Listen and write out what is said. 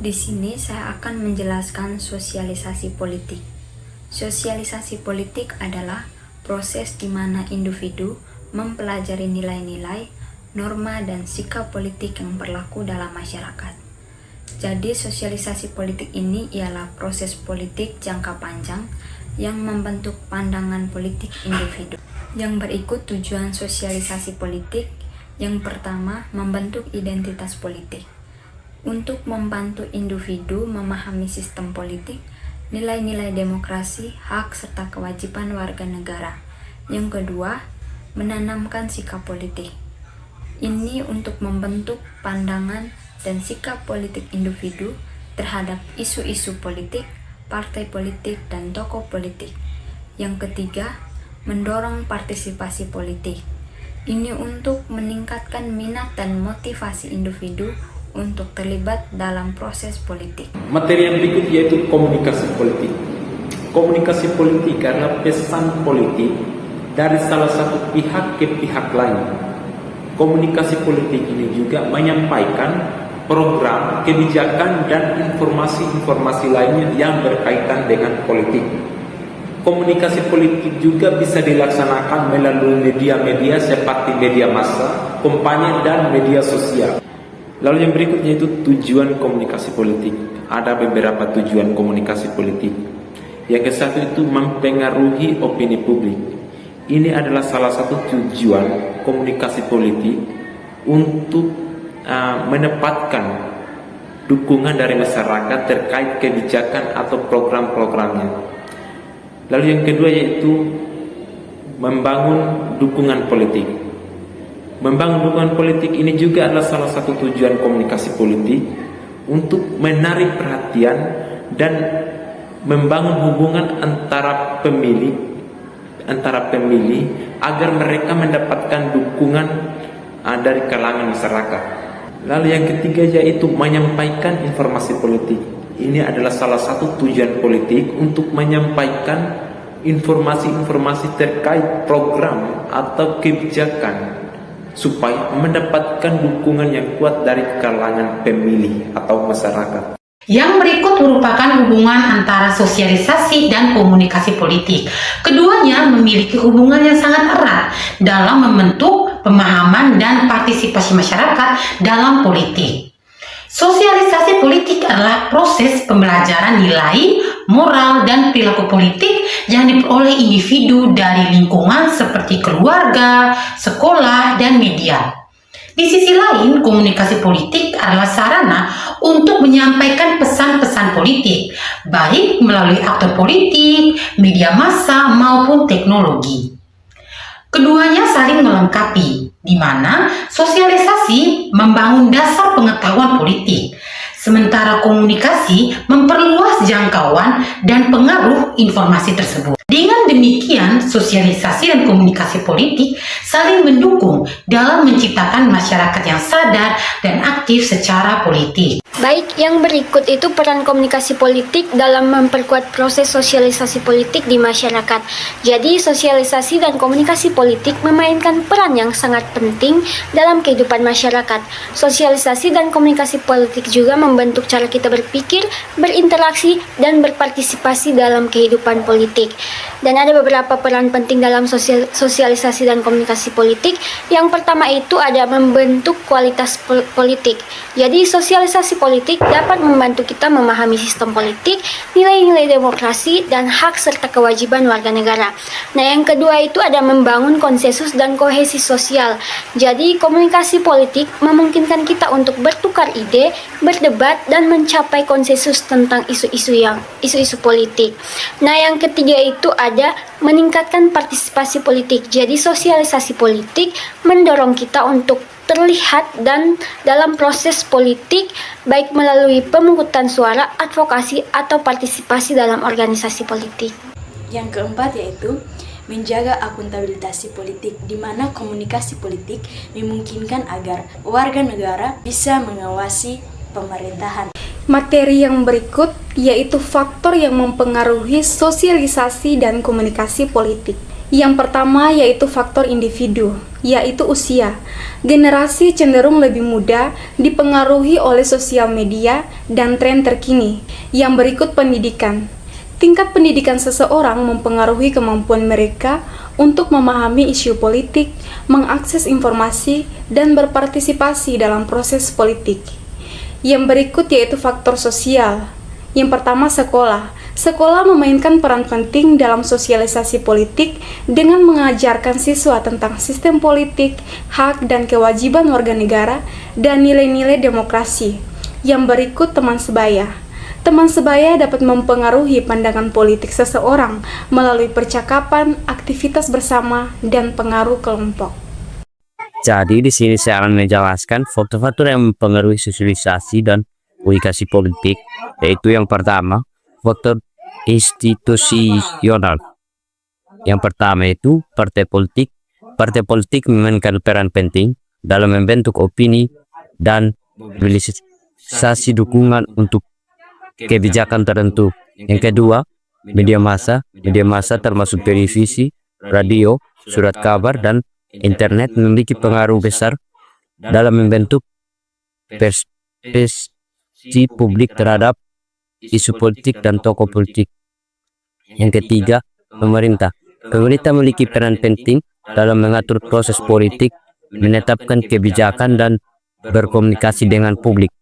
Di sini saya akan menjelaskan sosialisasi politik. Sosialisasi politik adalah proses di mana individu mempelajari nilai-nilai, norma, dan sikap politik yang berlaku dalam masyarakat. Jadi, sosialisasi politik ini ialah proses politik jangka panjang yang membentuk pandangan politik individu. Yang berikut tujuan sosialisasi politik. Yang pertama, membentuk identitas politik. Untuk membantu individu memahami sistem politik, nilai-nilai demokrasi, hak, serta kewajiban warga negara. Yang kedua, menanamkan sikap politik. Ini untuk membentuk pandangan dan sikap politik individu terhadap isu-isu politik, partai politik, dan tokoh politik. Yang ketiga, mendorong partisipasi politik. Ini untuk meningkatkan minat dan motivasi individu untuk terlibat dalam proses politik. Materi yang berikut yaitu komunikasi politik. Komunikasi politik adalah pesan politik dari salah satu pihak ke pihak lain. Komunikasi politik ini juga menyampaikan program, kebijakan, dan informasi-informasi lainnya yang berkaitan dengan politik. Komunikasi politik juga bisa dilaksanakan melalui media-media seperti media massa, kampanye, dan media sosial. Lalu yang berikutnya itu tujuan komunikasi politik. Ada beberapa tujuan komunikasi politik. Yang ke satu itu mempengaruhi opini publik. Ini adalah salah satu tujuan komunikasi politik untuk menempatkan dukungan dari masyarakat terkait kebijakan atau program-programnya. Lalu yang kedua yaitu membangun dukungan politik. Membangun dukungan politik ini juga adalah salah satu tujuan komunikasi politik untuk menarik perhatian dan membangun hubungan antara pemilih agar mereka mendapatkan dukungan dari kalangan masyarakat. Lalu yang ketiga yaitu menyampaikan informasi politik. Ini adalah salah satu tujuan politik untuk menyampaikan informasi-informasi terkait program atau kebijakan supaya mendapatkan dukungan yang kuat dari kalangan pemilih atau masyarakat. Yang berikut merupakan hubungan antara sosialisasi dan komunikasi politik. Keduanya memiliki hubungan yang sangat erat dalam membentuk pemahaman dan partisipasi masyarakat dalam politik. Sosialisasi politik adalah proses pembelajaran nilai, moral, dan perilaku politik yang diperoleh individu dari lingkungan seperti keluarga, sekolah, dan media. Di sisi lain, komunikasi politik adalah sarana untuk menyampaikan pesan-pesan politik, baik melalui aktor politik, media massa, maupun teknologi. Keduanya saling melengkapi, di mana sosialisasi membangun dasar pengetahuan politik, sementara komunikasi memperluas jangkauan dan pengaruh informasi tersebut. Dengan demikian, sosialisasi dan komunikasi politik saling mendukung dalam menciptakan masyarakat yang sadar dan aktif secara politik. Baik, yang berikut itu peran komunikasi politik dalam memperkuat proses sosialisasi politik di masyarakat. Jadi, sosialisasi dan komunikasi politik memainkan peran yang sangat penting dalam kehidupan masyarakat. Sosialisasi dan komunikasi politik juga membentuk cara kita berpikir, berinteraksi, dan berpartisipasi dalam kehidupan politik. Dan ada beberapa peran penting dalam sosialisasi dan komunikasi politik. Yang pertama itu ada membentuk kualitas politik. Jadi, sosialisasi politik dapat membantu kita memahami sistem politik, nilai-nilai demokrasi, dan hak serta kewajiban warga negara. Nah, yang kedua itu ada membangun konsensus dan kohesi sosial. Jadi, komunikasi politik memungkinkan kita untuk bertukar ide, berdebat, dan mencapai konsensus tentang isu-isu politik. Nah, yang ketiga itu ada meningkatkan partisipasi politik. Jadi, sosialisasi politik mendorong kita untuk terlihat dan dalam proses politik, baik melalui pemungutan suara, advokasi, atau partisipasi dalam organisasi politik. Yang keempat yaitu menjaga akuntabilitas politik, di mana komunikasi politik memungkinkan agar warga negara bisa mengawasi pemerintahan. Materi yang berikut yaitu faktor yang mempengaruhi sosialisasi dan komunikasi politik. Yang pertama yaitu faktor individu, yaitu usia. Generasi cenderung lebih muda dipengaruhi oleh sosial media dan tren terkini. Yang berikut pendidikan. Tingkat pendidikan seseorang mempengaruhi kemampuan mereka untuk memahami isu politik, mengakses informasi, dan berpartisipasi dalam proses politik. Yang berikut yaitu faktor sosial. Yang pertama, sekolah. Sekolah memainkan peran penting dalam sosialisasi politik dengan mengajarkan siswa tentang sistem politik, hak dan kewajiban warga negara, dan nilai-nilai demokrasi. Yang berikut teman sebaya. Teman sebaya dapat mempengaruhi pandangan politik seseorang melalui percakapan, aktivitas bersama, dan pengaruh kelompok. Jadi di sini saya akan menjelaskan faktor-faktor yang mempengaruhi sosialisasi dan komunikasi politik, yaitu yang pertama, faktor institusional. Yang pertama itu partai politik. Partai politik memainkan peran penting dalam membentuk opini dan mobilisasi dukungan untuk kebijakan tertentu. Yang kedua, media massa. Media massa termasuk televisi, radio, surat kabar, dan internet memiliki pengaruh besar dalam membentuk persepsi publik terhadap isu politik dan tokoh politik. Yang ketiga, pemerintah. Pemerintah memiliki peran penting dalam mengatur proses politik, menetapkan kebijakan, dan berkomunikasi dengan publik.